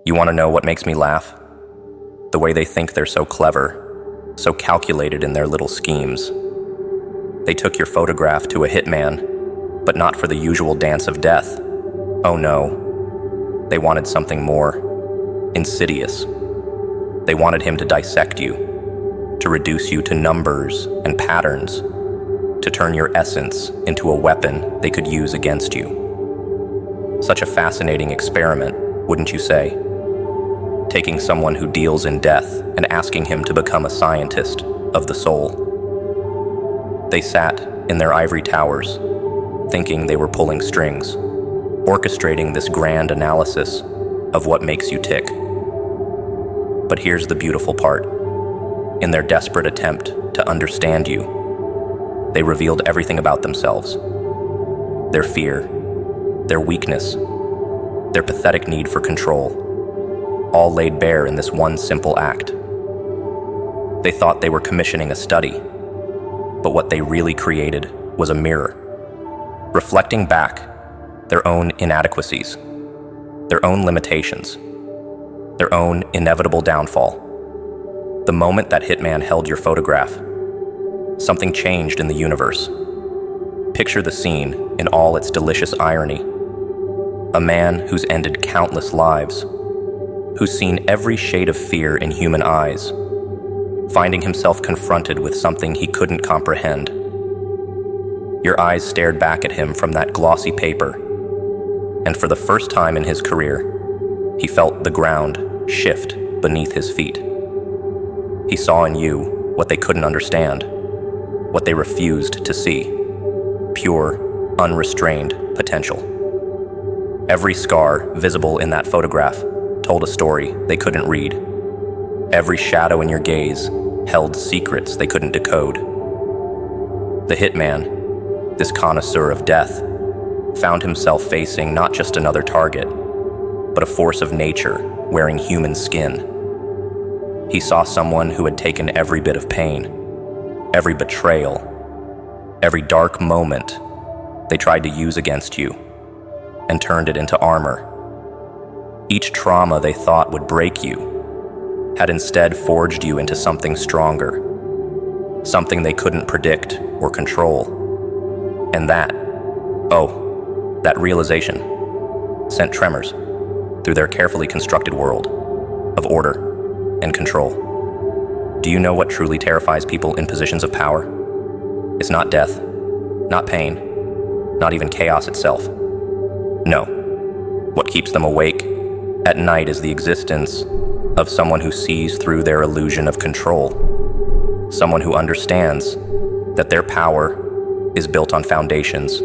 You want to know what makes me laugh? The way they think they're so clever, so calculated in their little schemes. They took your photograph to a hitman, but not for the usual dance of death. Oh no, they wanted something more insidious. They wanted him to dissect you, to reduce you to numbers and patterns, to turn your essence into a weapon they could use against you. Such a fascinating experiment, wouldn't you say? Taking someone who deals in death and asking him to become a scientist of the soul. They sat in their ivory towers, thinking they were pulling strings, orchestrating this grand analysis of what makes you tick. But here's the beautiful part. In their desperate attempt to understand you, they revealed everything about themselves. Their fear, their weakness, their pathetic need for control, all laid bare in this one simple act. They thought they were commissioning a study, but what they really created was a mirror, reflecting back their own inadequacies, their own limitations, their own inevitable downfall. The moment that hitman held your photograph, something changed in the universe. Picture the scene in all its delicious irony. A man who's ended countless lives, who's seen every shade of fear in human eyes, finding himself confronted with something he couldn't comprehend. Your eyes stared back at him from that glossy paper, and for the first time in his career, he felt the ground shift beneath his feet. He saw in you what they couldn't understand, what they refused to see, pure, unrestrained potential. Every scar visible in that photograph told a story they couldn't read. Every shadow in your gaze held secrets they couldn't decode. The hitman, this connoisseur of death, found himself facing not just another target, but a force of nature wearing human skin. He saw someone who had taken every bit of pain, every betrayal, every dark moment they tried to use against you, and turned it into armor. Each trauma they thought would break you had instead forged you into something stronger, something they couldn't predict or control. And that realization sent tremors through their carefully constructed world of order and control. Do you know what truly terrifies people in positions of power? It's not death, not pain, not even chaos itself. No. What keeps them awake at night is the existence of someone who sees through their illusion of control. Someone who understands that their power is built on foundations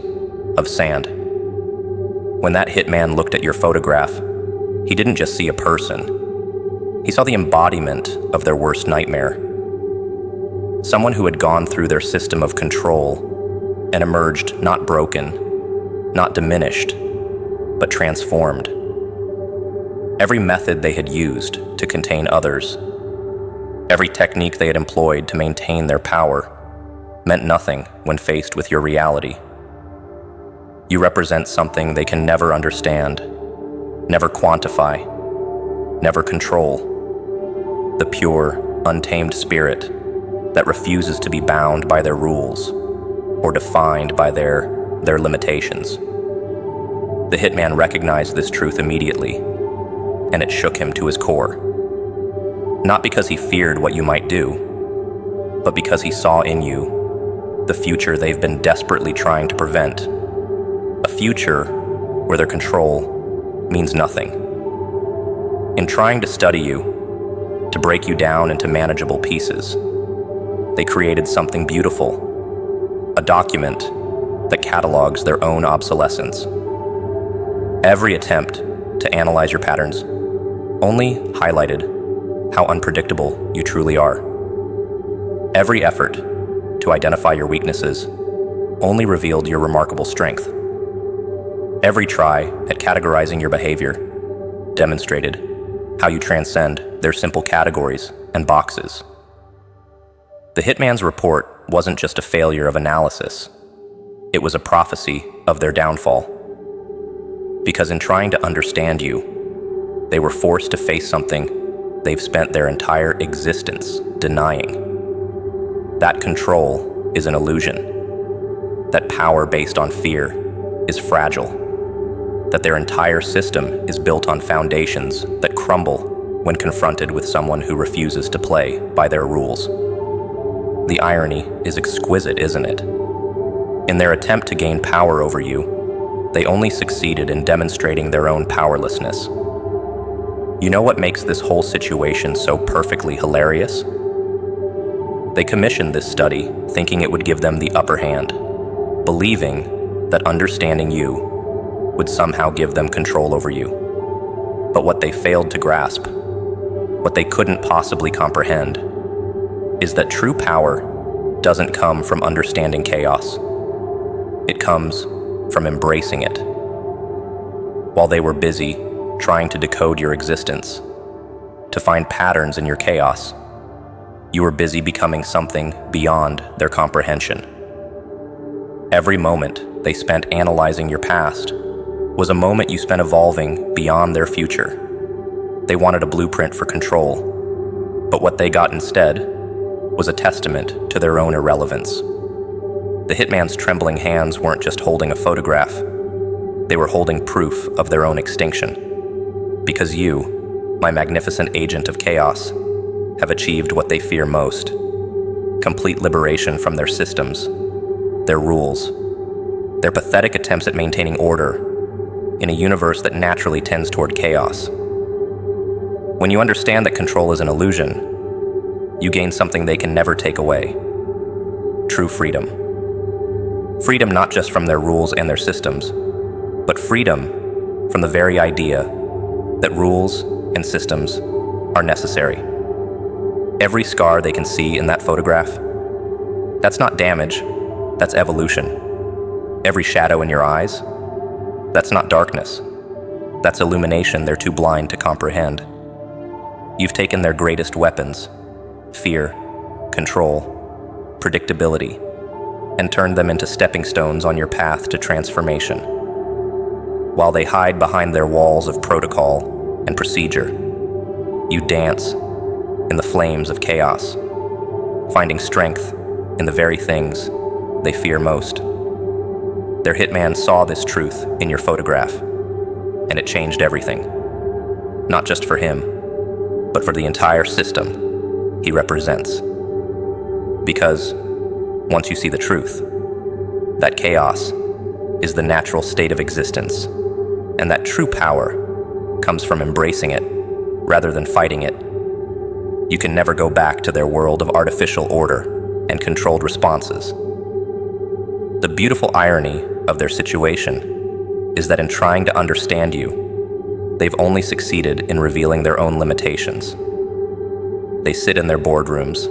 of sand. When that hitman looked at your photograph, he didn't just see a person. He saw the embodiment of their worst nightmare. Someone who had gone through their system of control and emerged not broken, not diminished, but transformed. Every method they had used to contain others, every technique they had employed to maintain their power, meant nothing when faced with your reality. You represent something they can never understand, never quantify, never control. The pure, untamed spirit that refuses to be bound by their rules or defined by their limitations. The hitman recognized this truth immediately, and it shook him to his core. Not because he feared what you might do, but because he saw in you the future they've been desperately trying to prevent. A future where their control means nothing. In trying to study you, to break you down into manageable pieces, they created something beautiful, a document that catalogs their own obsolescence. Every attempt to analyze your patterns only highlighted how unpredictable you truly are. Every effort to identify your weaknesses only revealed your remarkable strength. Every try at categorizing your behavior demonstrated how you transcend their simple categories and boxes. The hitman's report wasn't just a failure of analysis. It was a prophecy of their downfall. Because in trying to understand you, They were forced to face something they've spent their entire existence denying. That control is an illusion. That power based on fear is fragile. That their entire system is built on foundations that crumble when confronted with someone who refuses to play by their rules. The irony is exquisite, isn't it? In their attempt to gain power over you, they only succeeded in demonstrating their own powerlessness. You know what makes this whole situation so perfectly hilarious? They commissioned this study thinking it would give them the upper hand, believing that understanding you would somehow give them control over you. But what they failed to grasp, what they couldn't possibly comprehend, is that true power doesn't come from understanding chaos. It comes from embracing it. While they were busy trying to decode your existence, to find patterns in your chaos, you were busy becoming something beyond their comprehension. Every moment they spent analyzing your past was a moment you spent evolving beyond their future. They wanted a blueprint for control, but what they got instead was a testament to their own irrelevance. The hitman's trembling hands weren't just holding a photograph, they were holding proof of their own extinction. Because you, my magnificent agent of chaos, have achieved what they fear most: complete liberation from their systems, their rules, their pathetic attempts at maintaining order in a universe that naturally tends toward chaos. When you understand that control is an illusion, you gain something they can never take away: true freedom. Freedom not just from their rules and their systems, but freedom from the very idea that rules and systems are necessary. Every scar they can see in that photograph, that's not damage, that's evolution. Every shadow in your eyes, that's not darkness, that's illumination they're too blind to comprehend. You've taken their greatest weapons, fear, control, predictability, and turned them into stepping stones on your path to transformation. While they hide behind their walls of protocol and procedure, you dance in the flames of chaos, finding strength in the very things they fear most. Their hitman saw this truth in your photograph, and it changed everything. Not just for him, but for the entire system he represents. Because once you see the truth, that chaos is the natural state of existence, and that true power comes from embracing it rather than fighting it. You can never go back to their world of artificial order and controlled responses. The beautiful irony of their situation is that in trying to understand you, they've only succeeded in revealing their own limitations. They sit in their boardrooms,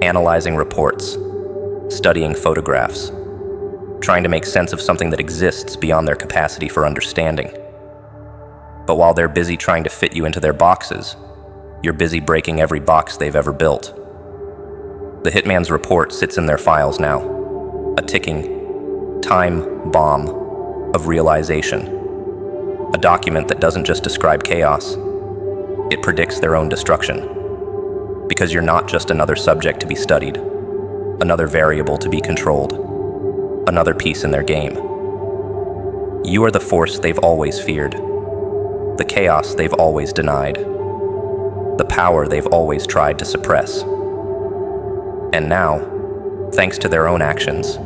analyzing reports, studying photographs, trying to make sense of something that exists beyond their capacity for understanding. But while they're busy trying to fit you into their boxes, you're busy breaking every box they've ever built. The hitman's report sits in their files now, a ticking time bomb of realization. A document that doesn't just describe chaos, it predicts their own destruction. Because you're not just another subject to be studied, another variable to be controlled, another piece in their game. You are the force they've always feared, the chaos they've always denied, the power they've always tried to suppress. And now, thanks to their own actions,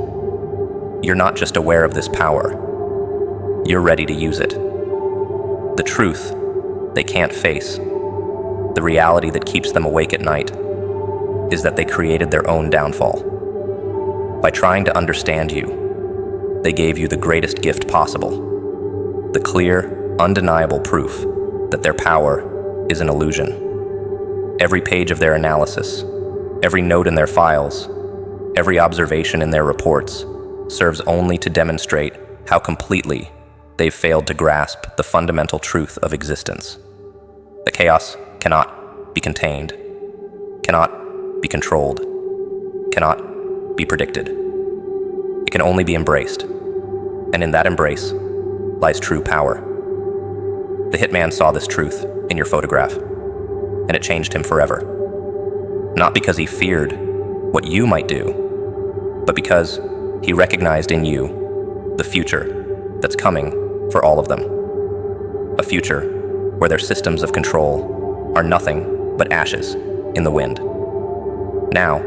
you're not just aware of this power, you're ready to use it. The truth they can't face, the reality that keeps them awake at night, is that they created their own downfall. By trying to understand you, they gave you the greatest gift possible, the clear, undeniable proof that their power is an illusion. Every page of their analysis, every note in their files, every observation in their reports serves only to demonstrate how completely they've failed to grasp the fundamental truth of existence. The chaos cannot be contained, cannot be controlled, cannot be predicted. It can only be embraced, and in that embrace lies true power. The hitman saw this truth in your photograph, and it changed him forever. Not because he feared what you might do, but because he recognized in you the future that's coming for all of them. A future where their systems of control are nothing but ashes in the wind. Now,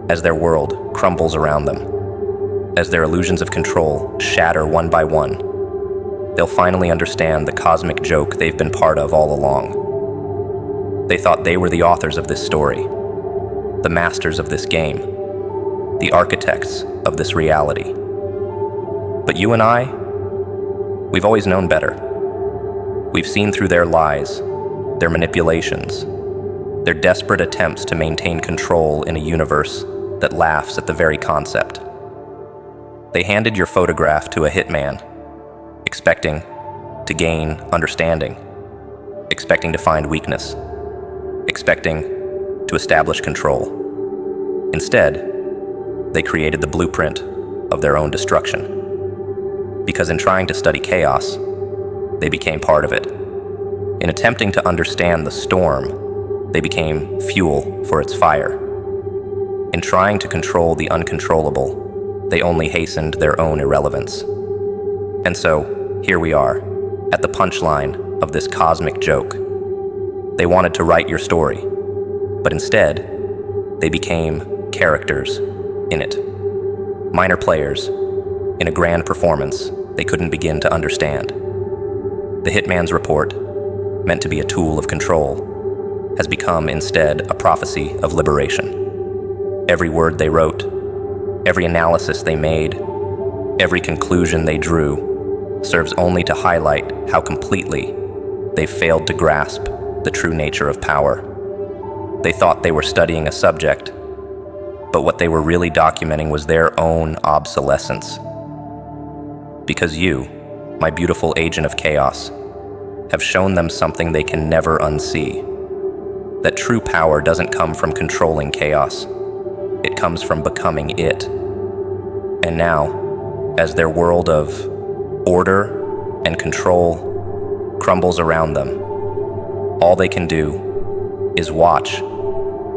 as their world crumbles around them, as their illusions of control shatter one by one, they'll finally understand the cosmic joke they've been part of all along. They thought they were the authors of this story, the masters of this game, the architects of this reality. But you and I, we've always known better. We've seen through their lies, their manipulations, their desperate attempts to maintain control in a universe that laughs at the very concept. They handed your photograph to a hitman, expecting to gain understanding, expecting to find weakness, expecting to establish control. Instead, they created the blueprint of their own destruction. Because in trying to study chaos, they became part of it. In attempting to understand the storm, they became fuel for its fire. In trying to control the uncontrollable, they only hastened their own irrelevance. And so, here we are, at the punchline of this cosmic joke. They wanted to write your story, but instead, they became characters in it. Minor players in a grand performance they couldn't begin to understand. The hitman's report, meant to be a tool of control, has become instead a prophecy of liberation. Every word they wrote, every analysis they made, every conclusion they drew serves only to highlight how completely they failed to grasp the true nature of power. They thought they were studying a subject, but what they were really documenting was their own obsolescence. Because you, my beautiful agent of chaos, have shown them something they can never unsee. That true power doesn't come from controlling chaos. It comes from becoming it. And now, as their world of order and control crumbles around them, all they can do is watch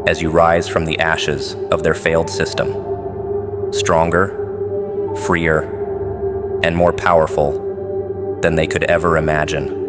as you rise from the ashes of their failed system, stronger, freer, and more powerful than they could ever imagine.